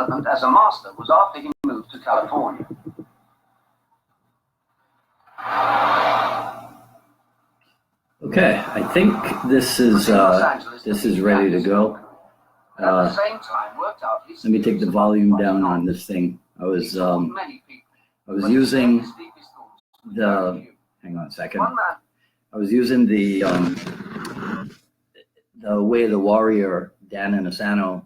development as a master was after he moved to California. Okay, I think this is ready to go. Let me take the volume down on this thing. I was using the, hang on a second. I was using the Way of the Warrior, Dan Inosanto.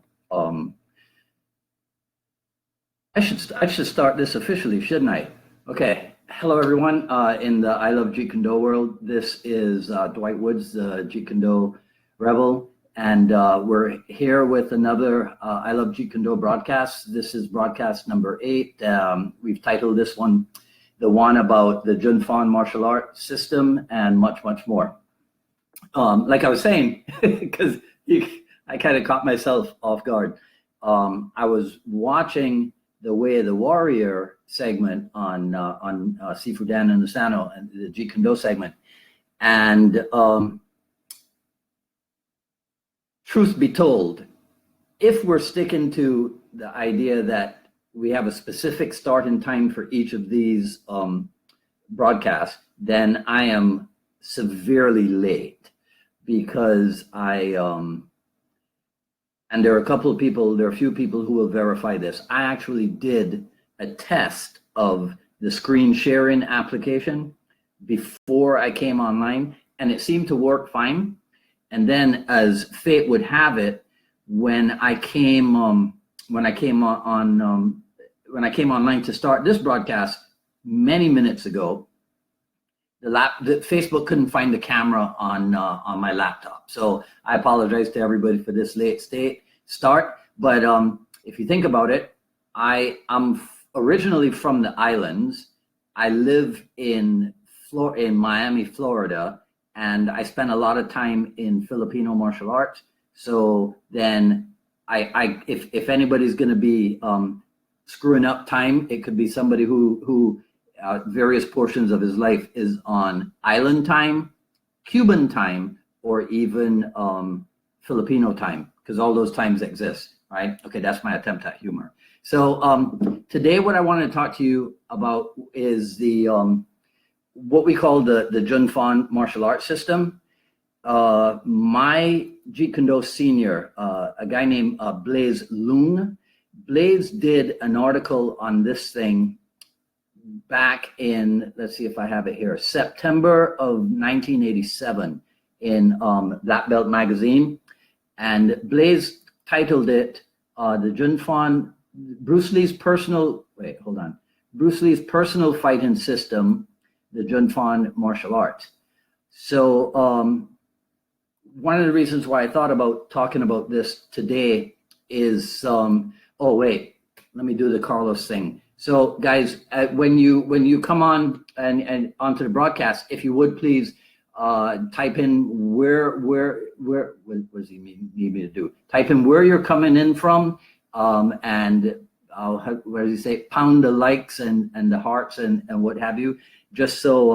I should start this officially, shouldn't I? Okay. Hello, everyone. In the I Love Jeet Kune world, this is Dwight Woods, the Jeet Kune Rebel, and we're here with another I Love Jeet Kune broadcast. This is broadcast number 8. We've titled this one, the one about the Jun Fan martial art system, and much, much more. Like I was saying, because I kind of caught myself off guard. I was watching the Way of the Warrior segment on Sifu Dan Inosanto and the Jeet Kune segment, and truth be told, if we're sticking to the idea that we have a specific start and time for each of these broadcasts, then I am severely late, because and there are a few people who will verify this. I actually did a test of the screen sharing application before I came online, and it seemed to work fine. And then, as fate would have it, when I came online to start this broadcast many minutes ago, the Facebook couldn't find the camera on my laptop. So I apologize to everybody for this late start. But if you think about it, I'm originally from the islands. I live in Miami, Florida, and I spent a lot of time in Filipino martial arts. So then if anybody's going to be screwing up time, it could be somebody who various portions of his life is on island time, Cuban time, or even Filipino time, because all those times exist, right? Okay, that's my attempt at humor. So today what I want to talk to you about is the what we call the Jun Fan martial arts system. My Jeet Kune senior, a guy named Blaze Loon. Blaze did an article on this thing back in, let's see if I have it here, September of 1987 in Black Belt magazine. And Blaze titled it the Jun Fan, Bruce Lee's personal fighting system, the Jun Fan martial arts. So one of the reasons why I thought about talking about this today is, oh wait, let me do the Carlos thing. So guys, when you come on and onto the broadcast, if you would please type in where what does he need me to do? Type in where you're coming in from, and what does he say? Pound the likes and the hearts and what have you, just so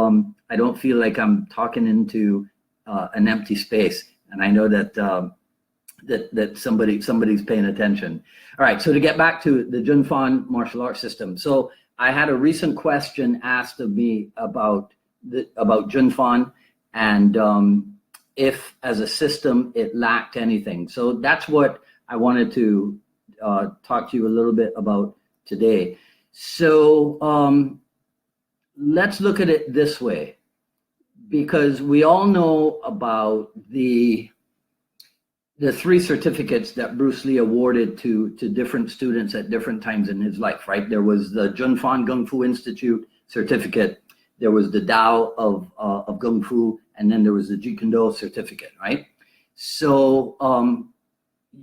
I don't feel like I'm talking into an empty space, and I know that that somebody's paying attention. All right, so to get back to the Jun Fan martial arts system. So I had a recent question asked of me about Jun Fan, and if as a system it lacked anything. So that's what I wanted to talk to you a little bit about today. So let's look at it this way, because we all know about the 3 certificates that Bruce Lee awarded to different students at different times in his life, right? There was the Jun Fan Kung Fu Institute certificate, there was the Tao of Kung Fu, and then there was the Jeet Kune certificate, right? So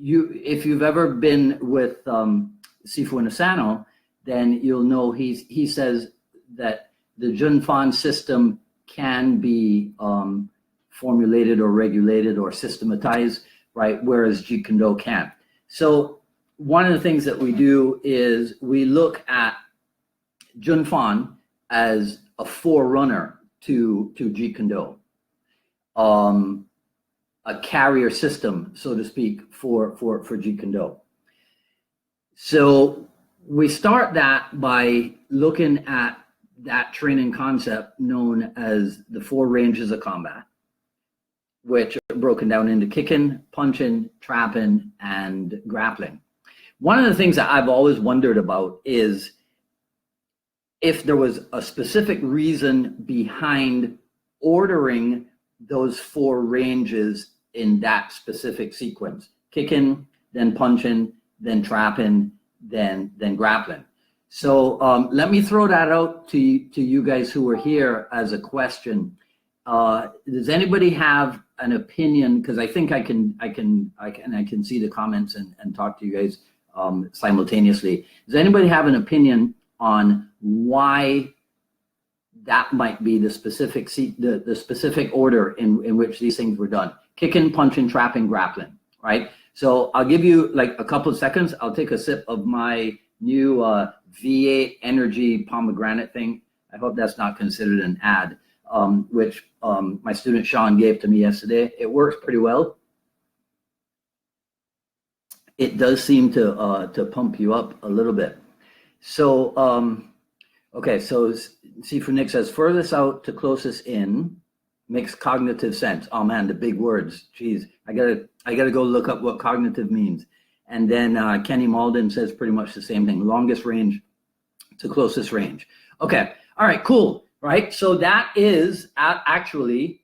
if you've ever been with Sifu Inosanto, then you'll know he says that the Jun Fan system can be formulated or regulated or systematized, right? Whereas Jeet Kune can't. So one of the things that we do is we look at Jun Fan as a forerunner to Jeet Kune, a carrier system, so to speak, for Jeet Kune. So we start that by looking at that training concept known as the 4 ranges of combat, which are broken down into kicking, punching, trapping, and grappling. One of the things that I've always wondered about is if there was a specific reason behind ordering those 4 ranges in that specific sequence: kicking, then punching, then trapping, then grappling. So let me throw that out to you guys who are here as a question. Does anybody have an opinion? Because I think I can see the comments and talk to you guys simultaneously. Does anybody have an opinion on why that might be the specific the specific order in which these things were done? Kicking, punching, trapping, grappling, right? So I'll give you like a couple of seconds. I'll take a sip of my new V8 Energy pomegranate thing. I hope that's not considered an ad, which my student Sean gave to me yesterday. It works pretty well. It does seem to pump you up a little bit. So, okay, so Sifu Nick says, furthest out to closest in makes cognitive sense. Oh man, the big words. Jeez, I gotta go look up what cognitive means. And then Kenny Malden says pretty much the same thing. Longest range to closest range. Okay, all right, cool, right? So that is actually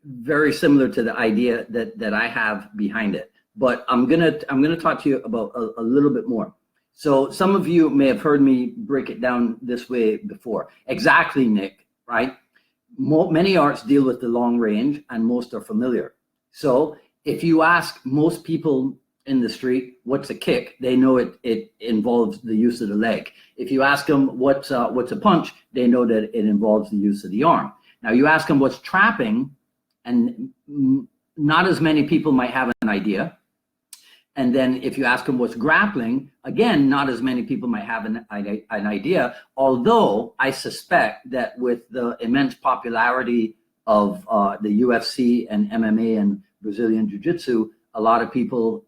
very similar to the idea that I have behind it. But I'm gonna talk to you about a little bit more. So some of you may have heard me break it down this way before. Exactly, Nick, right? Many arts deal with the long range and most are familiar. So if you ask most people in the street, what's a kick? They know it involves the use of the leg. If you ask them what's a punch, they know that it involves the use of the arm. Now you ask them what's trapping, and not as many people might have an idea. And then if you ask them what's grappling, again, not as many people might have an idea, although I suspect that with the immense popularity of the UFC and MMA and Brazilian Jiu-Jitsu, a lot of people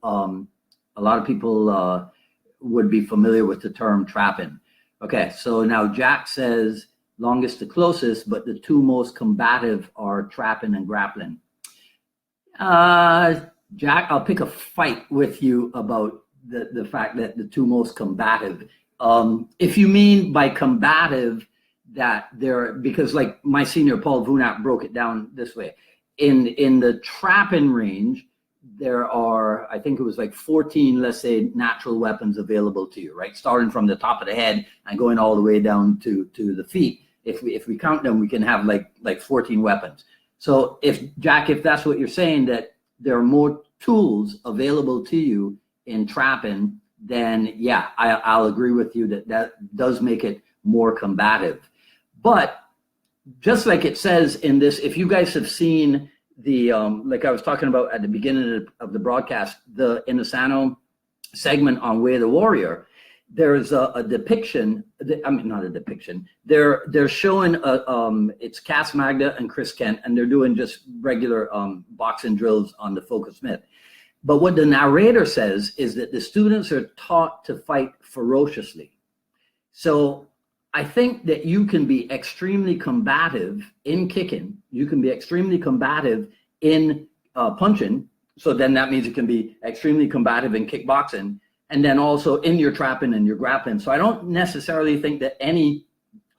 would be familiar with the term trapping. Okay, so now Jack says longest to closest, but the 2 most combative are trapping and grappling. Jack, I'll pick a fight with you about the fact that the 2 most combative. If you mean by combative that they're, because like my senior Paul Vunap broke it down this way. In the trapping range, there are, I think it was like 14, let's say, natural weapons available to you, right? Starting from the top of the head and going all the way down to the feet. If we count them, we can have like 14 weapons. So if that's what you're saying, that there are more tools available to you in trapping, then yeah, I'll agree with you that does make it more combative. But just like it says in this, if you guys have seen the, like I was talking about at the beginning of the broadcast, the Inasano segment on Way of the Warrior, there's a depiction, I mean, not a depiction, they're showing, it's Cass Magda and Chris Kent, and they're doing just regular boxing drills on the Focus Smith. But what the narrator says is that the students are taught to fight ferociously. So I think that you can be extremely combative in kicking, you can be extremely combative in punching, so then that means you can be extremely combative in kickboxing, and then also in your trapping and your grappling. So I don't necessarily think that any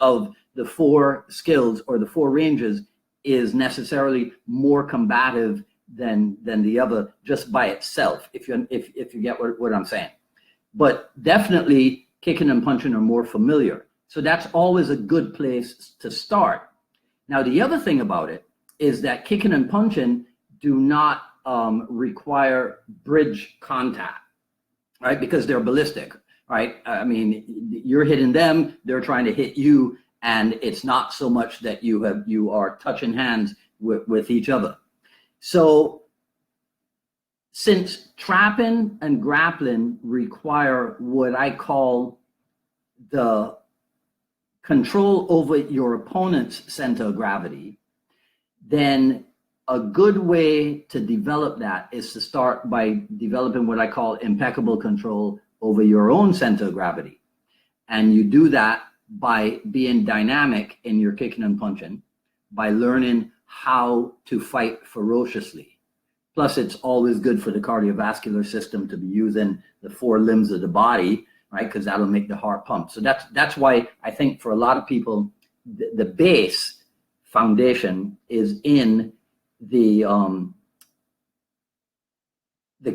of the 4 skills or the 4 ranges is necessarily more combative than the other just by itself, if you get what I'm saying. But definitely kicking and punching are more familiar. So that's always a good place to start. Now, the other thing about it is that kicking and punching do not require bridge contact, right? Because they're ballistic, right? I mean, you're hitting them, they're trying to hit you, and it's not so much that you are touching hands with each other. So since trapping and grappling require what I call the control over your opponent's center of gravity, then a good way to develop that is to start by developing what I call impeccable control over your own center of gravity. And you do that by being dynamic in your kicking and punching, by learning how to fight ferociously. Plus, it's always good for the cardiovascular system to be using the 4 limbs of the body, right? Because that'll make the heart pump. So that's why I think for a lot of people, the base foundation is in the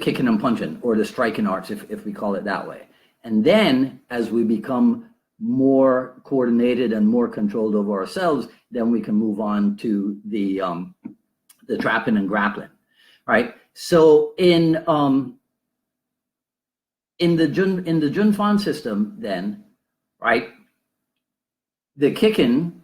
kicking and punching, or the striking arts, if we call it that way. And then as we become more coordinated and more controlled over ourselves, then we can move on to the trapping and grappling, right? So in the Jun Fan system, then, right, the kicking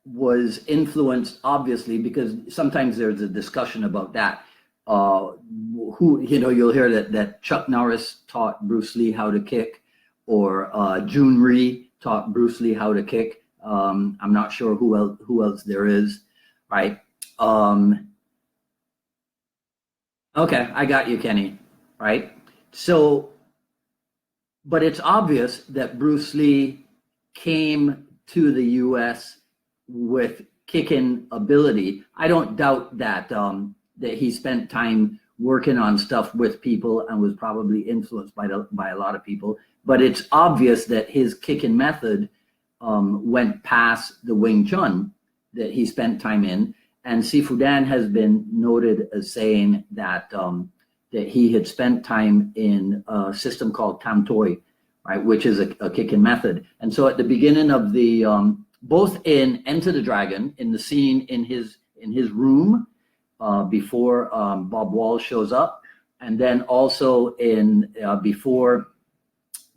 was influenced, obviously, because sometimes there's a discussion about that. Who, you'll hear that Chuck Norris taught Bruce Lee how to kick, or Jun Rhee taught Bruce Lee how to kick. I'm not sure who else there is, right? Okay, I got you, Kenny, right? So, but it's obvious that Bruce Lee came to the U.S. with kicking ability. I don't doubt that that he spent time working on stuff with people and was probably influenced by a lot of people. But it's obvious that his kicking method went past the Wing Chun that he spent time in. And Sifu Dan has been noted as saying that that he had spent time in a system called Tam Toi, right, which is a kicking method. And so at the beginning of the both in Enter the Dragon, in the scene in his room before Bob Wall shows up, and then also in before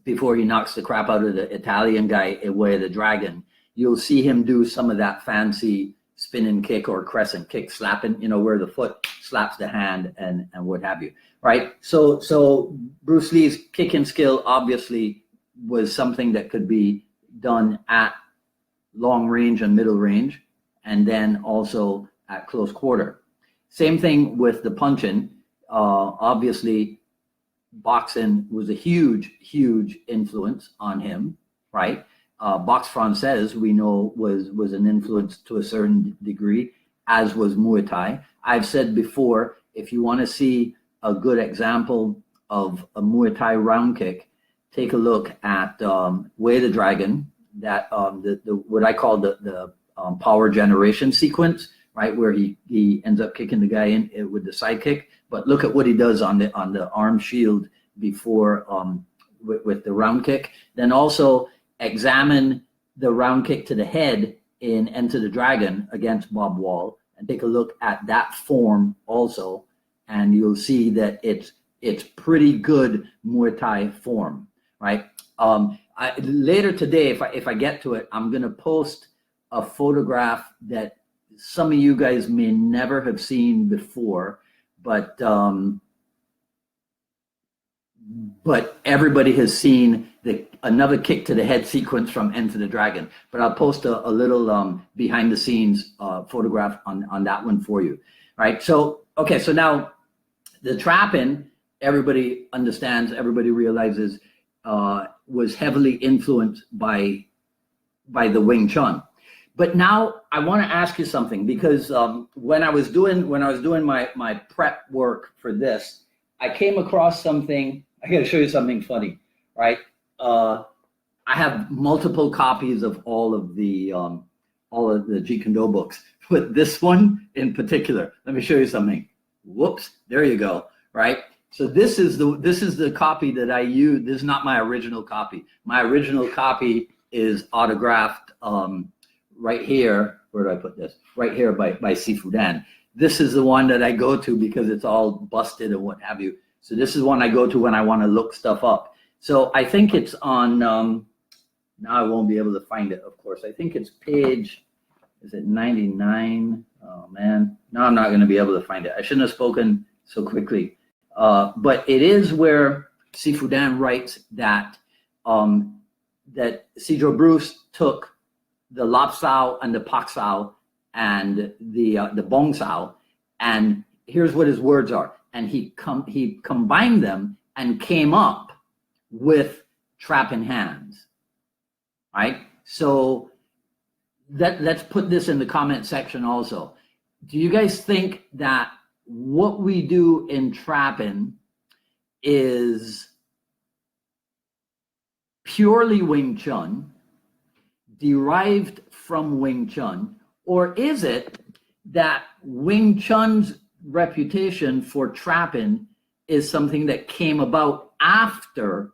he knocks the crap out of the Italian guy Way of the Dragon, you'll see him do some of that fancy spinning kick or crescent kick, slapping, where the foot slaps the hand and what have you, right? So Bruce Lee's kicking skill obviously was something that could be done at long range and middle range, and then also at close quarter. Same thing with the punching. Obviously, boxing was a huge influence on him, right? Boxe Francaise, we know, was an influence to a certain degree, as was Muay Thai. I've said before, if you want to see a good example of a Muay Thai round kick, take a look at Way of the Dragon, that the what I call the power generation sequence, right, where he ends up kicking the guy in with the side kick. But look at what he does on the arm shield before with the round kick. Then also examine the round kick to the head in Enter the Dragon against Bob Wall, and take a look at that form also, and you'll see that it's pretty good Muay Thai form, right? Later today, if I get to it, I'm gonna post a photograph that some of you guys may never have seen before, but everybody has seen another kick to the head sequence from Enter the Dragon. But I'll post a little behind the scenes photograph on that one for you, right? So, okay, so now the trapping, everybody understands, everybody realizes was heavily influenced by the Wing Chun. But now I want to ask you something, because when I was doing my prep work for this, I came across something. I got to show you something funny, right? I have multiple copies of all of the Jeet Kune books, but this one in particular. Let me show you something. Whoops, there you go, right? So this is the copy that I use. This is not my original copy. My original copy is autographed right here. Where do I put this? Right here by Sifu Dan. This is the one that I go to because it's all busted and what have you. So this is one I go to when I want to look stuff up. So I think it's on, now I won't be able to find it, of course. I think it's page, is it 99? Oh man, now I'm not going to be able to find it. I shouldn't have spoken so quickly. But it is where Sifu Dan writes that that Sidro Bruce took the Lap Sao and the Pak Sao and the Bong Sao And here's what his words are. And he combined them and came up with trapping hands, right? So let's put this in the comment section also. Do you guys think that what we do in trapping is purely Wing Chun, derived from Wing Chun, or is it that Wing Chun's reputation for trapping is something that came about after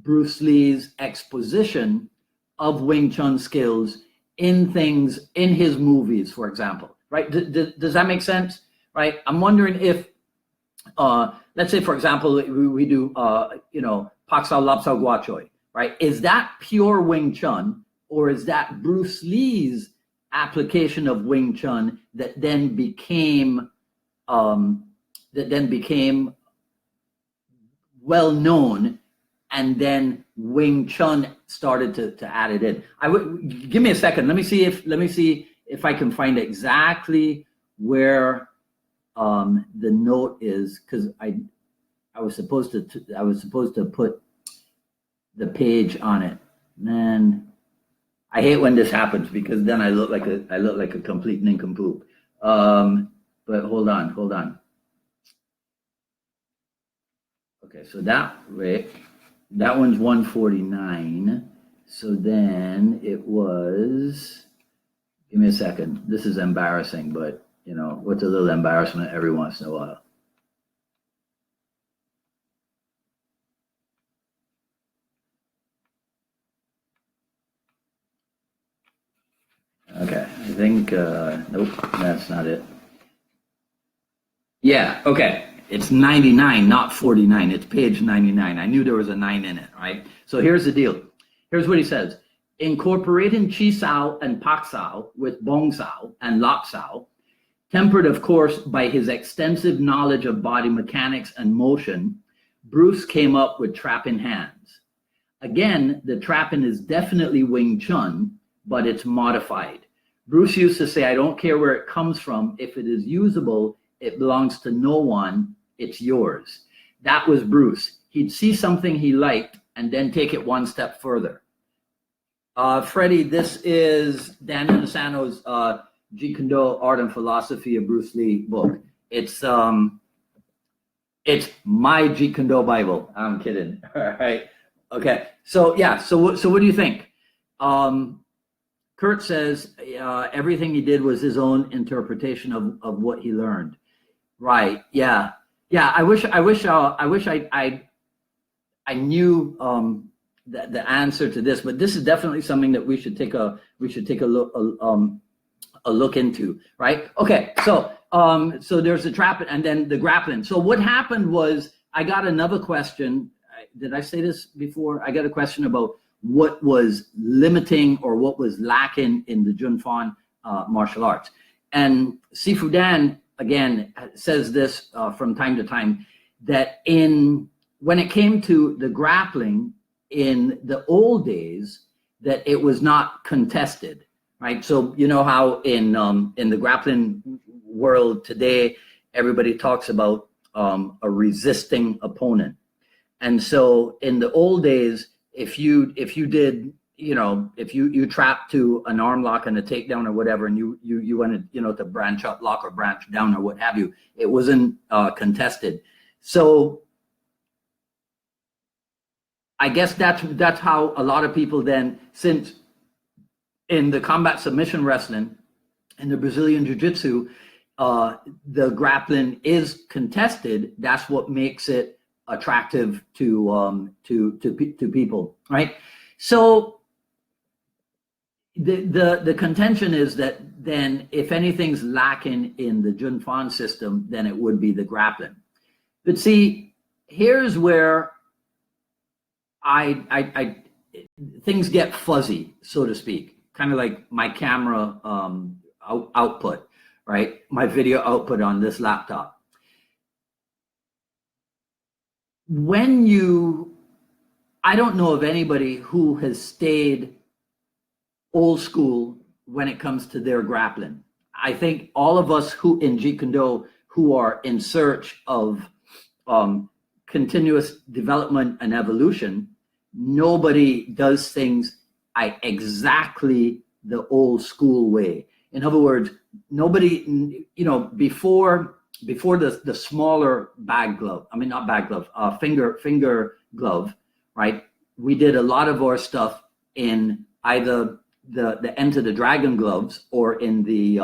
Bruce Lee's exposition of Wing Chun skills in things in his movies, for example, right? Does that make sense, right? I'm wondering if, let's say, for example, we do, Pak Sao Lap Sao Gua Choi, right? Is that pure Wing Chun, or is that Bruce Lee's application of Wing Chun that then became well known, and then Wing Chun started to add it in? I would give me a second. Let me see if I can find exactly where the note is, because I was supposed to put the page on it. Man, I hate when this happens, because then I look like a complete nincompoop. But hold on. Okay, so that one's 149. So then it was, give me a second. This is embarrassing, but what's a little embarrassment every once in a while? Okay, I think, nope, that's not it. Yeah, okay. It's 99, not 49. It's page 99. I knew there was a 9 in it, right? So here's the deal. Here's what he says. Incorporating Chi Sao and Pak Sao with Bong Sao and Lap Sao, tempered, of course, by his extensive knowledge of body mechanics and motion, Bruce came up with trapping hands. Again, the trapping is definitely Wing Chun, but it's modified. Bruce used to say, I don't care where it comes from. If it is usable, it belongs to no one. It's yours. That was Bruce. He'd see something he liked and then take it one step further. Freddie, this is Dan Inosanto's Jeet Kune, Art and Philosophy of Bruce Lee book. It's my Jeet Kune Bible. I'm kidding. All right. Okay. So yeah. So what do you think? Kurt says everything he did was his own interpretation of what he learned. Right. Yeah. Yeah. I wish I knew the answer to this, but this is definitely something that we should take a look into. Right. Okay. So there's the trap and then the grappling. So what happened was I got another question. Did I say this before? I got a question about what was limiting or what was lacking in the Jun Fan martial arts. And Sifu Dan, again, says this from time to time, that when it came to the grappling in the old days, that it was not contested, right? So you know how in the grappling world today, everybody talks about a resisting opponent. And so in the old days, if you did, if you trapped to an arm lock and a takedown or whatever, and you wanted, to branch up lock or branch down or what have you, it wasn't contested. So I guess that's how a lot of people then, since in the combat submission wrestling and the Brazilian Jiu-Jitsu, the grappling is contested. That's what makes it attractive to people, right? So the contention is that then if anything's lacking in the Jun Fan system, then it would be the grappling. But see, here's where I things get fuzzy, so to speak, kind of like my camera output, right? My video output on this laptop. I don't know of anybody who has stayed old school when it comes to their grappling. I think all of us who in Jeet Kune who are in search of continuous development and evolution, nobody does things exactly the old school way. In other words, nobody, before the smaller bag glove, I mean, not bag glove, finger glove, right? We did a lot of our stuff in either the Enter the Dragon gloves or in the,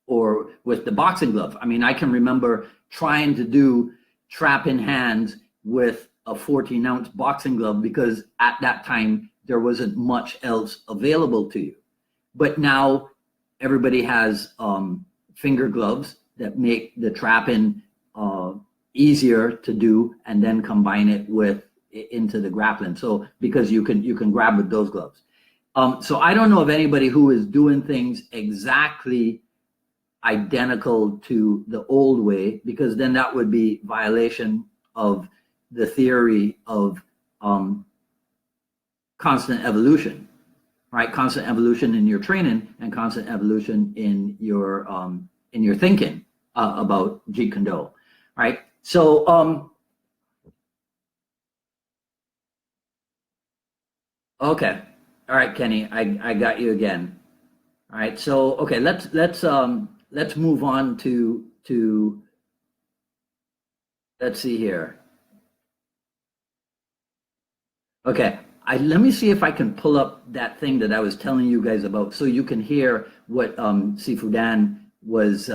or with the boxing glove. I mean, I can remember trying to do trap in hands with a 14-ounce boxing glove because at that time there wasn't much else available to you. But now everybody has finger gloves that make the trapping easier to do, and then combine it with into the grappling. So because you can grab with those gloves. So I don't know of anybody who is doing things exactly identical to the old way, because then that would be violation of the theory of constant evolution, right? Constant evolution in your training and constant evolution in your thinking about Jeet Kune, right? So okay, all right, Kenny, I got you again. All right, so okay, let's move on to let's see here. Okay, let me see if I can pull up that thing that I was telling you guys about, so you can hear what Sifu Dan was.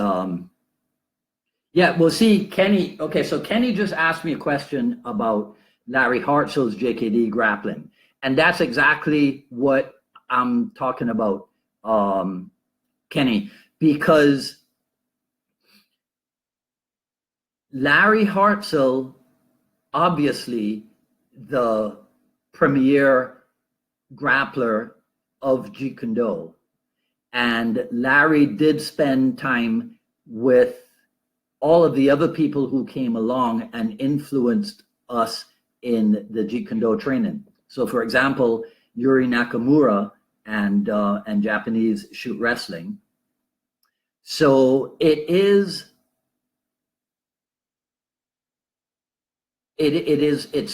Yeah, well, see, Kenny. Okay, so Kenny just asked me a question about Larry Hartzell's JKD grappling, and that's exactly what I'm talking about, Kenny, because Larry Hartzell, obviously the premier grappler of Jeet Kune, and Larry did spend time with all of the other people who came along and influenced us in the Jeet Kune training. So, for example, Yuri Nakamura and Japanese Shootwrestling. So it's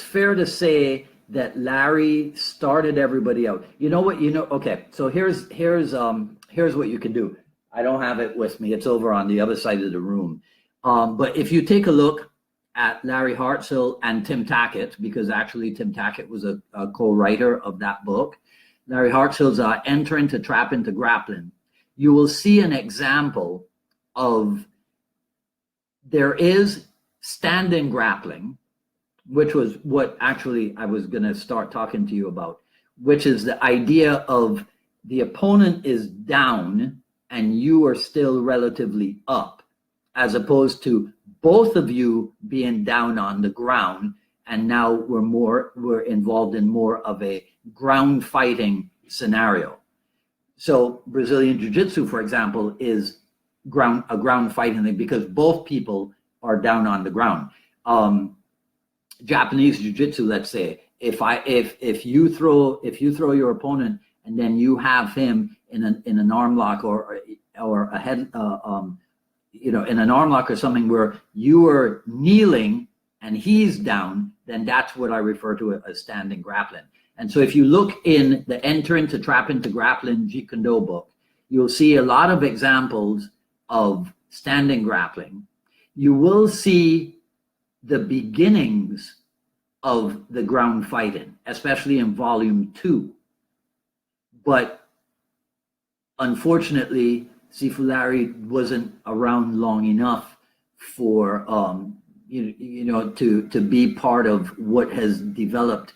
fair to say that Larry started everybody out. You know what? Okay. So here's what you can do. I don't have it with me. It's over on the other side of the room. But if you take a look at Larry Hartzell and Tim Tackett, because actually Tim Tackett was a co-writer of that book, Larry Hartzell's Enter into Trap into Grappling, you will see an example of there is standing grappling, which was what actually I was going to start talking to you about, which is the idea of the opponent is down and you are still relatively up, as opposed to both of you being down on the ground, and now we're involved in more of a ground fighting scenario. So Brazilian Jiu-Jitsu, for example, is a ground fighting thing because both people are down on the ground. Japanese Jiu-Jitsu, let's say, if you throw your opponent and then you have him in an arm lock or a head in an arm lock or something where you are kneeling and he's down, then that's what I refer to as standing grappling. And so if you look in the Enter into Trap into Grappling Jeet Kune book, you'll see a lot of examples of standing grappling. You will see the beginnings of the ground fighting, especially in volume 2. But unfortunately, Sifu Larry wasn't around long enough for to be part of what has developed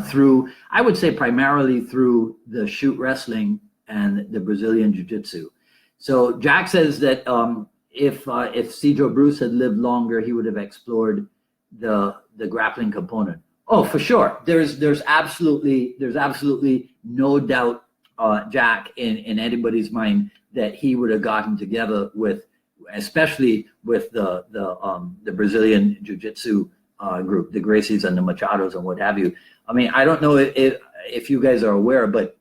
through, I would say, primarily through the Shootwrestling and the Brazilian Jiu-Jitsu. So Jack says that if Cedro Bruce had lived longer, he would have explored the grappling component. Oh, for sure. There's absolutely no doubt, Jack, in anybody's mind that he would have gotten together with, especially with the Brazilian Jiu-Jitsu group, the Gracies and the Machados and what have you. I mean, I don't know if you guys are aware, but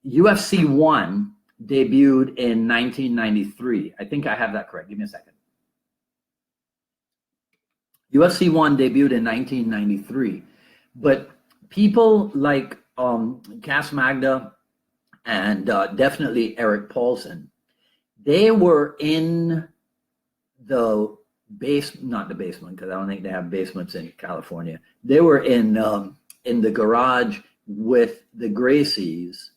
UFC 1 debuted in 1993. I think I have that correct. Give me a second. UFC 1 debuted in 1993, but people like Cass Magda and definitely Eric Paulson, they were in the not the basement, because I don't think they have basements in California. They were in the garage with the Gracies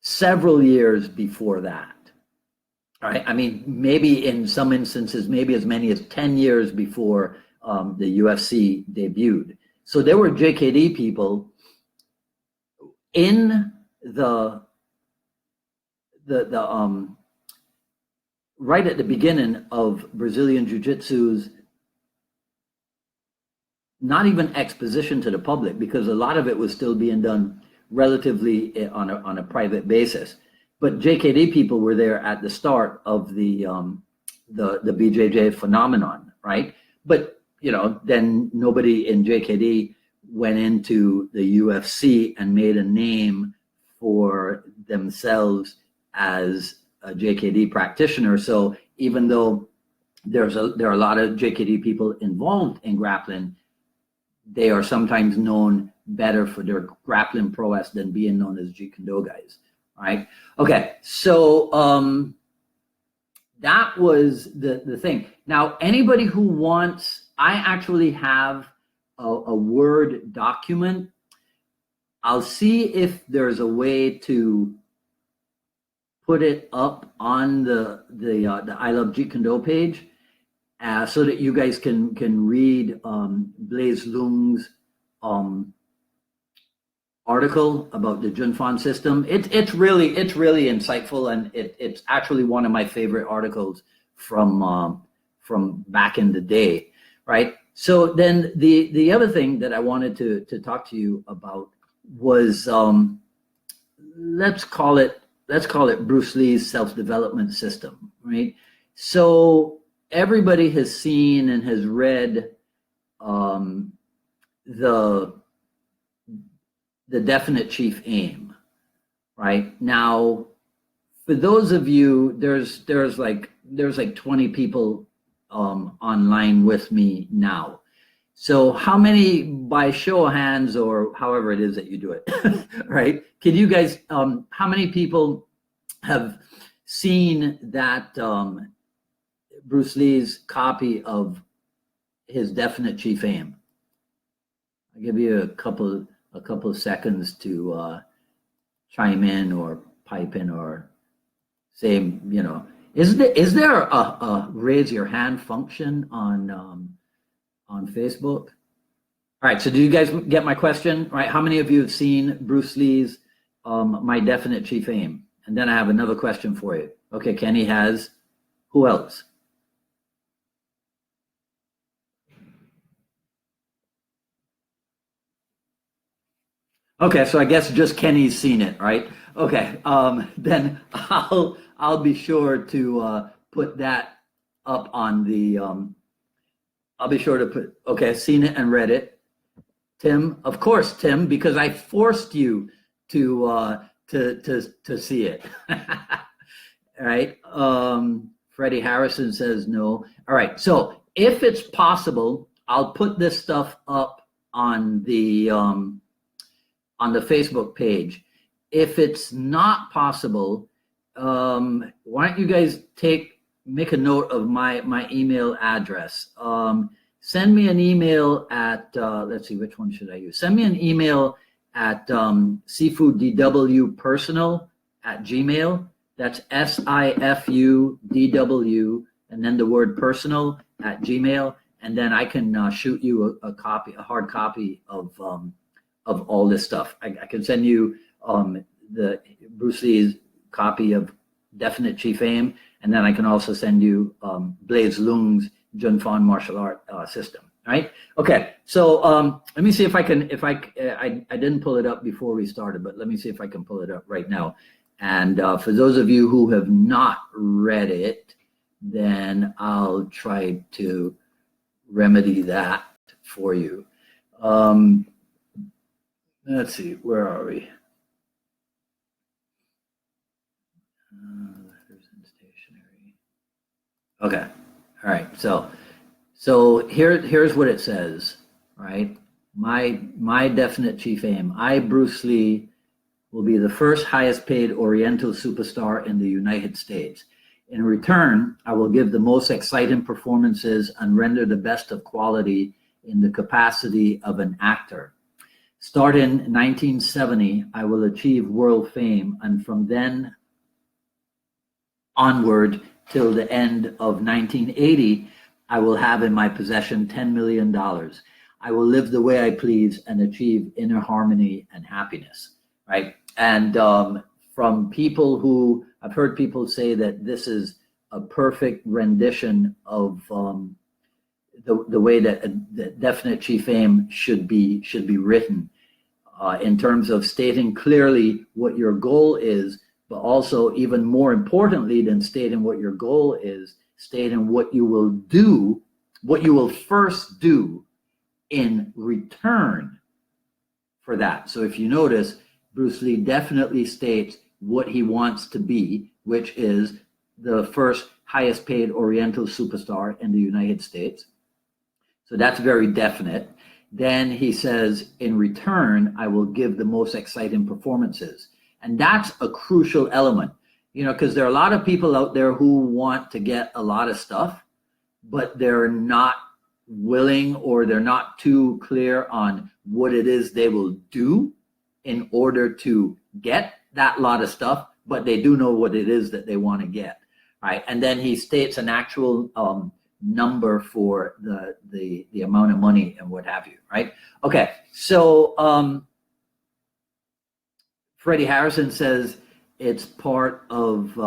several years before that. All right. I mean, maybe in some instances, maybe as many as 10 years before the UFC debuted. So there were JKD people in the right at the beginning of Brazilian Jiu-Jitsu's, not even exposition to the public, because a lot of it was still being done relatively on a private basis. But JKD people were there at the start of the BJJ phenomenon, right? But then nobody in JKD went into the UFC and made a name for themselves as a JKD practitioner. So even though there are a lot of JKD people involved in grappling, they are sometimes known better for their grappling prowess than being known as Jeet Kune guys. Right. Okay. So that was the thing. Now, anybody who wants, I actually have a Word document. I'll see if there's a way to put it up on the I Love Jeet Kune page, so that you guys can read Blaise Lung's article about the Junfan system. It's really insightful, and it's actually one of my favorite articles from back in the day, right? So then the other thing that I wanted to talk to you about was let's call it Bruce Lee's self-development system, right? So everybody has seen and has read the definite chief aim, right? Now, for those of you, there's like 20 people online with me now. So how many, by show of hands or however it is that you do it, right? Can you guys, how many people have seen that Bruce Lee's copy of his definite chief aim? I'll give you a couple of seconds to chime in or pipe in or say, is there a raise your hand function on Facebook? All right, so do you guys get my question? All right, how many of you have seen Bruce Lee's My Definite Chief Aim? And then I have another question for you. Okay, Kenny has. Who else? Okay, so I guess just Kenny's seen it, right? Okay, then I'll be sure to put that up on the. I'll be sure to put. Okay, seen it and read it. Tim, of course, Tim, because I forced you to see it. All right. Freddie Harrison says no. All right. So if it's possible, I'll put this stuff up on the Facebook page. If it's not possible, why don't you guys make a note of my email address. Send me an email at, let's see, which one should I use? Send me an email at sifudwpersonal@gmail. That's SIFUDW, and then the word personal @gmail. And then I can shoot you a hard copy of all this stuff. I can send you the Bruce Lee's copy of Definite Chief Aim, and then I can also send you Blaise Lung's Junfan martial art system. Right? Okay. So let me see if I can. I didn't pull it up before we started, but let me see if I can pull it up right now. And for those of you who have not read it, then I'll try to remedy that for you. Let's see. Where are we? Stationary. Okay. All right. So here's what it says, right? My definite chief aim. I, Bruce Lee, will be the first highest paid Oriental superstar in the United States. In return, I will give the most exciting performances and render the best of quality in the capacity of an actor. Starting in 1970, I will achieve world fame, and from then onward till the end of 1980, I will have in my possession $10 million. I will live the way I please and achieve inner harmony and happiness, right? And from people who, I've heard people say that this is a perfect rendition of the way that the definite chief aim should be written, in terms of stating clearly what your goal is, but also, even more importantly than stating what your goal is, stating what you will do, what you will first do in return for that. So if you notice, Bruce Lee definitely states what he wants to be, which is the first highest paid Oriental superstar in the United States. So that's very definite. Then he says, in return, I will give the most exciting performances. And that's a crucial element, you know, because there are a lot of people out there who want to get a lot of stuff, but they're not willing, or they're not too clear on what it is they will do in order to get that lot of stuff, but they do know what it is that they want to get, right? And then he states an actual number for the amount of money and what have you, right? Okay, so Freddie Harrison says it's part of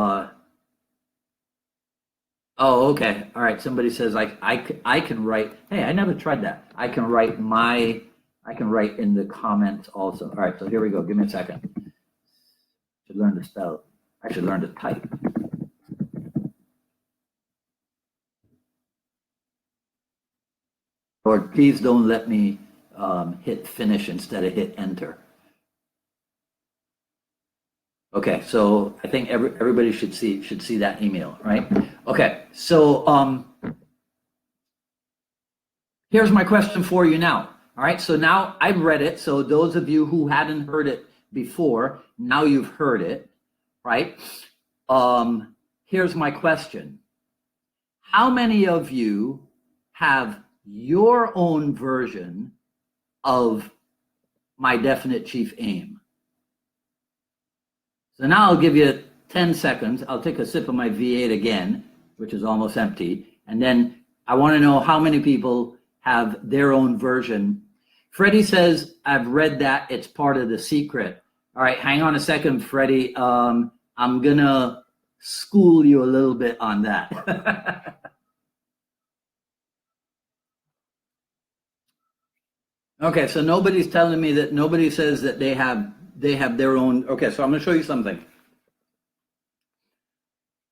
oh, okay, all right. Somebody says I can write. Hey, I never tried that. I can write in the comments also. All right, so here we go. Give me a second. Should learn to spell. I should learn to type. Lord, please don't let me hit finish instead of hit enter. Okay, so I think everybody should see that email, right? Okay, so here's my question for you now. All right, so now I've read it. So those of you who hadn't heard it before, now you've heard it, right? Here's my question. How many of you have your own version of my definite chief aim? So now I'll give you 10 seconds. I'll take a sip of my V8 again, which is almost empty. And then I want to know how many people have their own version. Freddie says, I've read that. It's part of the secret. All right, hang on a second, Freddie. I'm going to school you a little bit on that. Okay, so nobody's telling me that, nobody says that they have their own. Okay, so I'm going to show you something.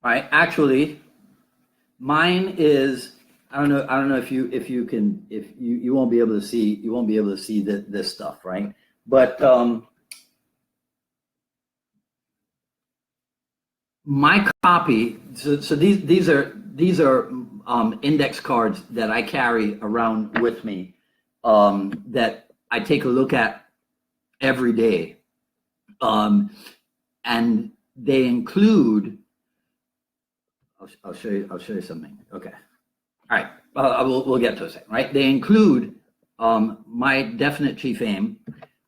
All right, actually, mine is, I don't know if you won't be able to see this stuff, right? But my copy. So these are index cards that I carry around with me, that I take a look at every day. And they include, I'll show you something. Okay. All right. We'll get to a second, right? They include my definite chief aim,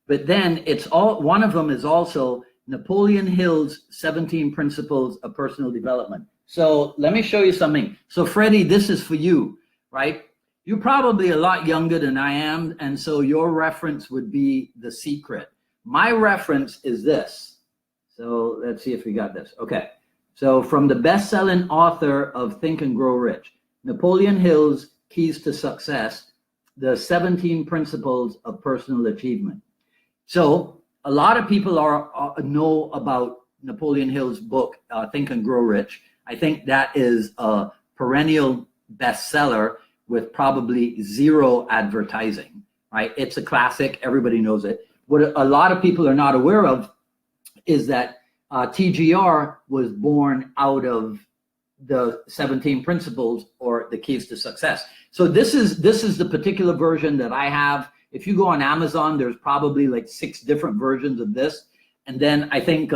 but then one of them is also Napoleon Hill's 17 Principles of Personal Development. So let me show you something. So Freddie, this is for you, right? You're probably a lot younger than I am, and so your reference would be The Secret. My reference is this. So let's see if we got this. Okay. So from the best-selling author of Think and Grow Rich, Napoleon Hill's Keys to Success, the 17 Principles of Personal Achievement. So a lot of people know about Napoleon Hill's book, Think and Grow Rich. I think that is a perennial bestseller with probably zero advertising, right? It's a classic. Everybody knows it. What a lot of people are not aware of is that TGR was born out of the 17 principles or the keys to success. So this is the particular version that I have. If you go on Amazon, there's probably like 6 different versions of this. And then I think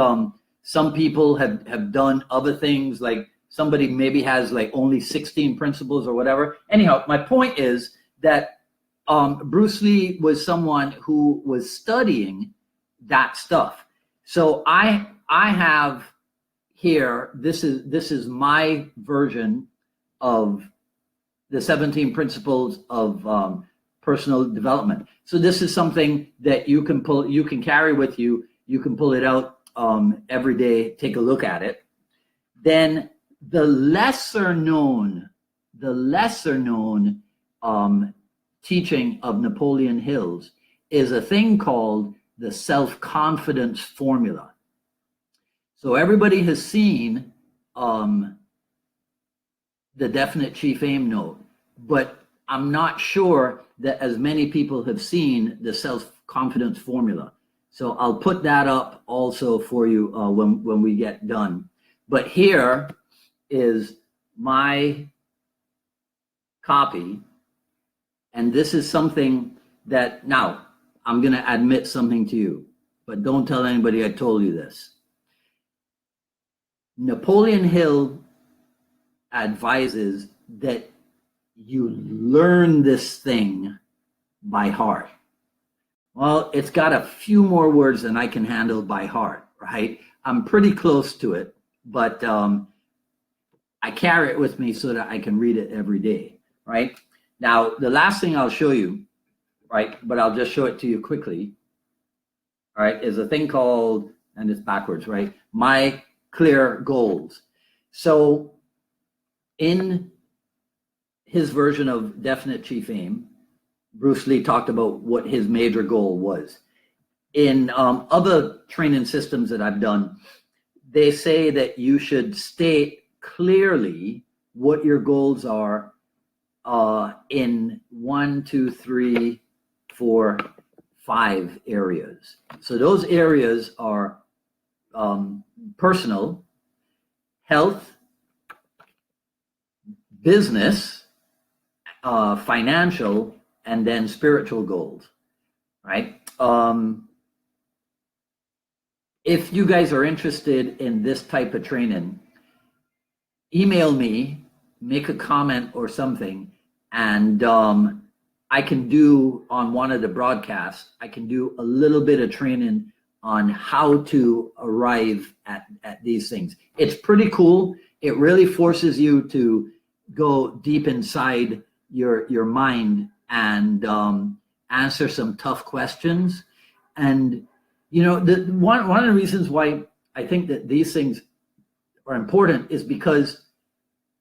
some people have done other things, like somebody maybe has like only 16 principles or whatever. Anyhow, my point is that Bruce Lee was someone who was studying that stuff. So I have here, this is my version of the 17 principles of personal development. So this is something that you can carry with you. You can pull it out every day, take a look at it. Then the lesser known teaching of Napoleon Hill's is a thing called the self-confidence formula. So everybody has seen the definite chief aim note, but I'm not sure that as many people have seen the self-confidence formula. So I'll put that up also for you when we get done. But here is my copy, and this is something that, now I'm going to admit something to you, but don't tell anybody I told you this. Napoleon Hill advises that you learn this thing by heart. Well, it's got a few more words than I can handle by heart, right? I'm pretty close to it, but I carry it with me so that I can read it every day, right? Now, the last thing I'll show you, right, but I'll just show it to you quickly, all right, is a thing called, and it's backwards, right? My clear goals. So in his version of definite chief aim, Bruce Lee talked about what his major goal was. In other training systems that I've done, they say that you should state clearly what your goals are in 1, 2, 3, 4, 5 areas. So those areas are personal, health, business, financial, and then spiritual goals, right? If you guys are interested in this type of training, email me, make a comment or something, and I can do on one of the broadcasts, I can do a little bit of training on how to arrive at these things. It's pretty cool. It really forces you to go deep inside your mind and answer some tough questions. And you know, one of the reasons why I think that these things are important is because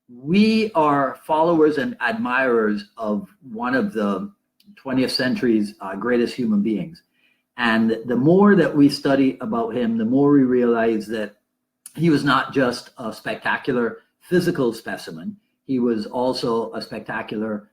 we are followers and admirers of one of the 20th century's greatest human beings. And the more that we study about him, the more we realize that he was not just a spectacular physical specimen. He was also a spectacular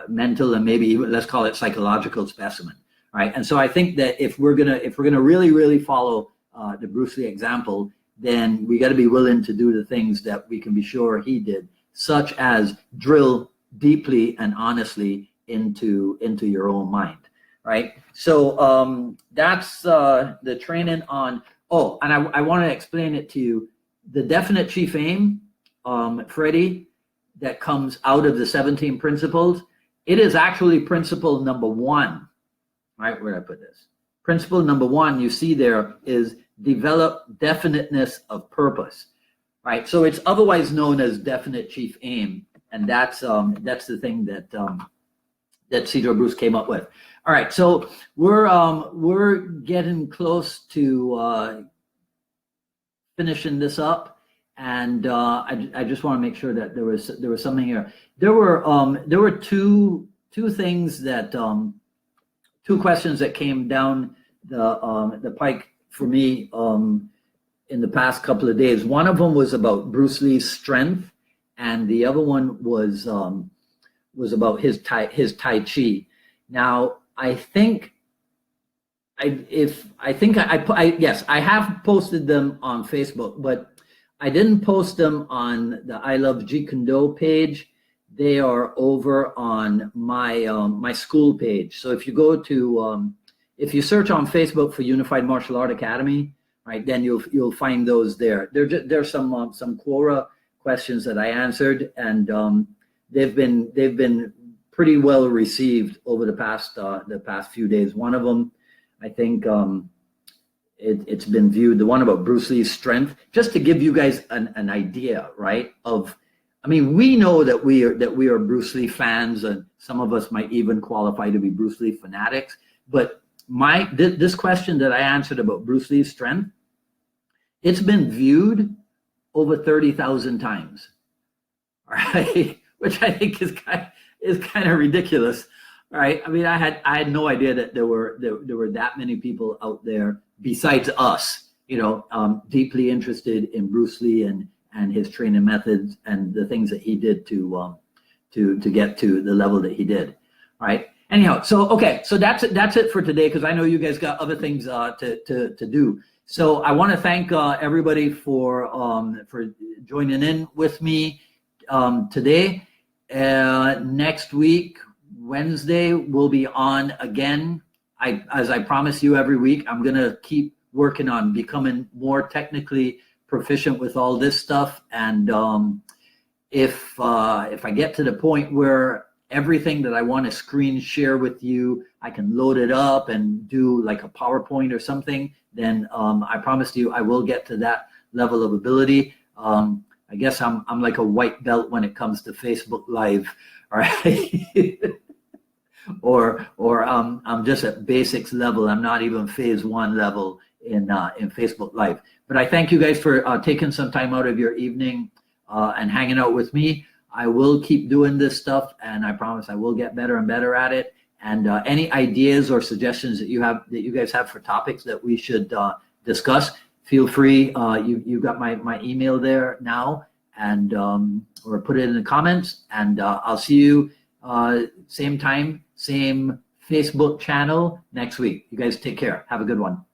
mental and maybe even, let's call it, psychological specimen, right? And so I think that if we're gonna really follow the Bruce Lee example, then we got to be willing to do the things that we can be sure he did, such as drill deeply and honestly into your own mind, right? So that's the training on. Oh, and I want to explain it to you. The definite chief aim, Freddie, that comes out of the 17 principles, it is actually principle number 1. Right, where did I put this? Principle number 1, you see there, is develop definiteness of purpose, right? So it's otherwise known as definite chief aim, and that's the thing that Cedar Bruce came up with. All right, so we're getting close to finishing this up, and I just want to make sure that there was something here. There were two things that two questions that came down the pike for me in the past couple of days. One of them was about Bruce Lee's strength, and the other one was about his Tai Chi. Now, I think Yes, I have posted them on Facebook, but I didn't post them on the I Love Jeet Kune page. They are over on my my school page. So if you go to if you search on Facebook for Unified Martial Art Academy, right, then you'll find those there. There's some Quora questions that I answered, and they've been pretty well received over the past few days. One of them, I think, it's been viewed. The one about Bruce Lee's strength, just to give you guys an idea, right? I mean, we know that we are Bruce Lee fans, and some of us might even qualify to be Bruce Lee fanatics. But this question that I answered about Bruce Lee's strength, it's been viewed over 30,000 times, all right? Which I think is kind of ridiculous, right? I mean, I had no idea that there were that many people out there besides us, deeply interested in Bruce Lee and his training methods and the things that he did to get to the level that he did, right? Anyhow, so that's it for today, because I know you guys got other things to do. So I want to thank everybody for joining in with me today. Next week, Wednesday, we'll be on again. As I promise you every week, I'm gonna keep working on becoming more technically proficient with all this stuff. And if I get to the point where everything that I want to screen share with you, I can load it up and do like a PowerPoint or something, then I promise you I will get to that level of ability. I guess I'm like a white belt when it comes to Facebook Live, all right? or I'm just at basics level. I'm not even phase 1 level in Facebook Live. But I thank you guys for taking some time out of your evening and hanging out with me. I will keep doing this stuff, and I promise I will get better and better at it. And any ideas or suggestions that you guys have for topics that we should discuss, feel free. You've got my email there now, and or put it in the comments. And I'll see you same time, same Facebook channel next week. You guys take care. Have a good one.